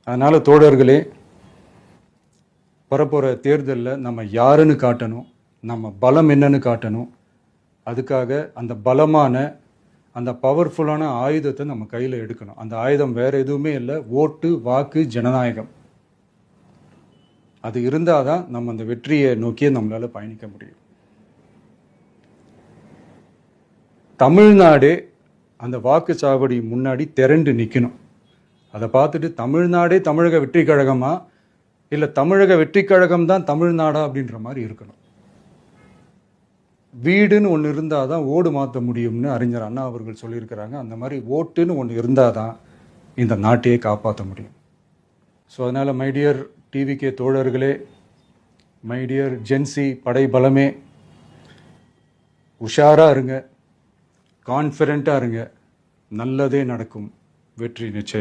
அதனால் தோழர்களே, வரப்போகிற தேர்தலில் நம்ம யாருன்னு காட்டணும், நம்ம பலம் என்னன்னு காட்டணும். அதுக்காக அந்த பலமான, அந்த பவர்ஃபுல்லான ஆயுதத்தை நம்ம கையில் எடுக்கணும். அந்த ஆயுதம் வேறு எதுவுமே இல்லை, ஓட்டு, வாக்கு, ஜனநாயகம். அது இருந்தால் தான் நம்ம அந்த வெற்றியை நோக்கியே நம்மளால் பயணிக்க முடியும். தமிழ்நாடே அந்த வாக்குச்சாவடி முன்னாடி திரண்டு நிற்கணும். அதை பார்த்துட்டு தமிழ்நாடே தமிழக வெற்றி கழகமா, இல்லை தமிழக வெற்றி கழகம் தான் தமிழ்நாடா அப்படின்ற மாதிரி இருக்கணும். வீடுன்னு ஒன்று இருந்தால் தான் ஓடு மாற்ற முடியும்னு அறிஞர் அண்ணா அவர்கள் சொல்லியிருக்கிறாங்க. அந்த மாதிரி ஓட்டுன்னு ஒன்று இருந்தால் தான் இந்த நாட்டையே காப்பாற்ற முடியும். ஸோ அதனால் மை டியர் டிவிகே தோழர்களே, மை டியர் ஜென்சி படை பலமே, உஷாராக இருங்க, கான்ஃபிடென்ட்டாக இருங்க. நல்லதே நடக்கும். வெற்றி நிச்சயம்.